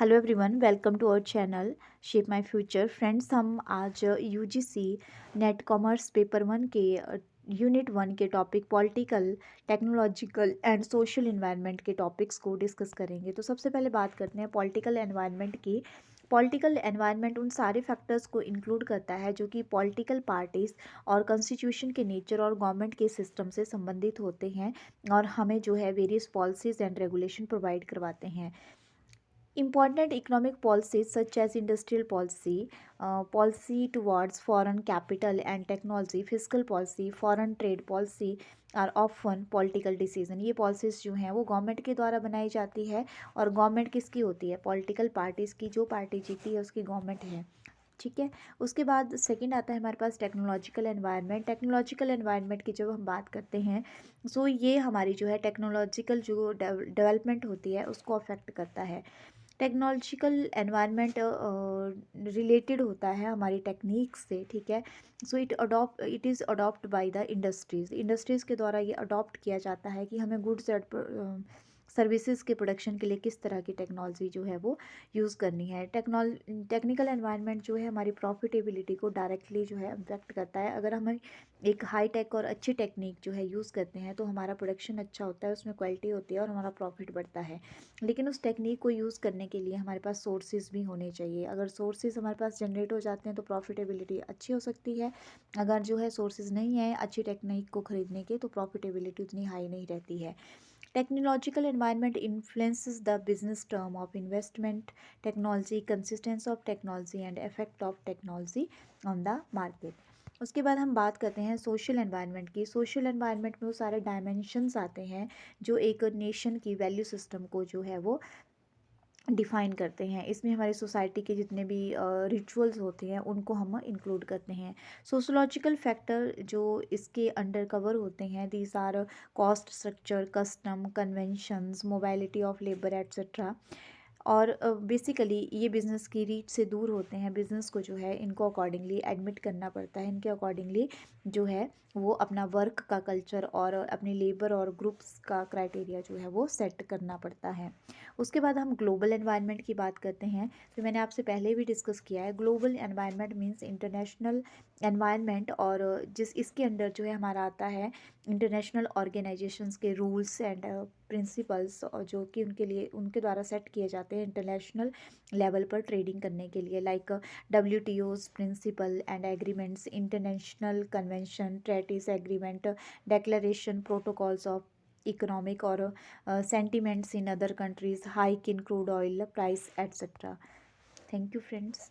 Hello everyone, welcome to our channel shape my future. Friends, हम आज UGC net commerce paper 1 के unit 1 के topic political, technological and social environment के topics को discuss करेंगे। तो सबसे पहले बात करते हैं पॉलिटिकल एनवायरनमेंट की। पॉलिटिकल एनवायरनमेंट उन सारे फैक्टर्स को इंक्लूड करता है जो कि पॉलिटिकल पार्टीज़ और कॉन्स्टिट्यूशन के नेचर और गवर्नमेंट के सिस्टम से संबंधित होते हैं और हमें जो है various policies and regulation provide करवाते हैं। Important economic policies such as industrial policy, policy towards foreign capital and technology, fiscal policy, foreign trade policy are often political decision। ये पॉलिसीज़ जो हैं वो गवर्नमेंट के द्वारा बनाई जाती है और गवर्नमेंट किसकी होती है? पॉलिटिकल पार्टीज़ की। जो पार्टी जीती है उसकी गवर्नमेंट है। ठीक है। उसके बाद सेकंड आता है हमारे पास टेक्नोलॉजिकल एनवायरनमेंट। टेक्नोलॉजिकल एनवायरनमेंट की जब हम बात करते हैं, सो ये हमारी जो है टेक्नोलॉजिकल जो डेवलपमेंट होती है उसको अफेक्ट करता है। टेक्नोलॉजिकल एनवायरनमेंट रिलेटेड होता है हमारी टेक्निक से। ठीक है। So it is adopt by the industries के द्वारा ये अडॉप्ट किया जाता है कि हमें गुड्स एंड सर्विसेज के प्रोडक्शन के लिए किस तरह की टेक्नोलॉजी जो है वो यूज़ करनी है। टेक्निकल एनवायरनमेंट जो है हमारी प्रॉफिटेबिलिटी को डायरेक्टली जो है अफेक्ट करता है। अगर हम एक हाई टेक और अच्छी टेक्निक जो है यूज़ करते हैं तो हमारा प्रोडक्शन अच्छा होता है, उसमें क्वालिटी होती है और हमारा प्रॉफिट बढ़ता है। लेकिन उस टेक्निक को यूज़ करने के लिए हमारे पास सोर्सेज भी होने चाहिए। अगर सोर्सेज हमारे पास जनरेट हो जाते हैं तो प्रॉफिटेबिलिटी अच्छी हो सकती है। अगर जो है सोर्सेज नहीं है अच्छी टेक्निक को ख़रीदने के तो प्रॉफिटेबिलिटी उतनी हाई नहीं रहती है। Technological environment influences the business term of investment, technology, consistence of technology and effect of technology on the market. उसके बाद हम बात करते हैं सोशल एनवायरनमेंट की। सोशल एनवायरनमेंट में वो सारे डायमेंशंस आते हैं जो एक नेशन की वैल्यू सिस्टम को जो है वो डिफ़ाइन करते हैं। इसमें हमारी सोसाइटी के जितने भी रिचुअल्स होते हैं उनको हम इंक्लूड करते हैं। सोशोलॉजिकल फैक्टर जो इसके अंडर कवर होते हैं, these are cost structure, custom, conventions, mobility of labour etcetera. और बेसिकली ये बिज़नेस की रीच से दूर होते हैं। बिज़नेस को जो है इनको अकॉर्डिंगली एडमिट करना पड़ता है। इनके अकॉर्डिंगली जो है वो अपना वर्क का कल्चर और अपने लेबर और ग्रुप्स का क्राइटेरिया जो है वो सेट करना पड़ता है। उसके बाद हम ग्लोबल एनवायरनमेंट की बात करते हैं। तो मैंने आपसे पहले भी डिस्कस किया है, global environment means international environment. और जिस इसके अंडर जो है हमारा आता है इंटरनेशनल ऑर्गेनाइजेशंस के रूल्स एंड प्रिंसिपल्स जो कि उनके लिए उनके द्वारा सेट किए जाते हैं इंटरनेशनल लेवल पर ट्रेडिंग करने के लिए, like WTO's principle and agreements, international convention, treaties agreement, declaration, protocols of economic और sentiments in other countries, hike in crude oil price, etc. Thank you, friends.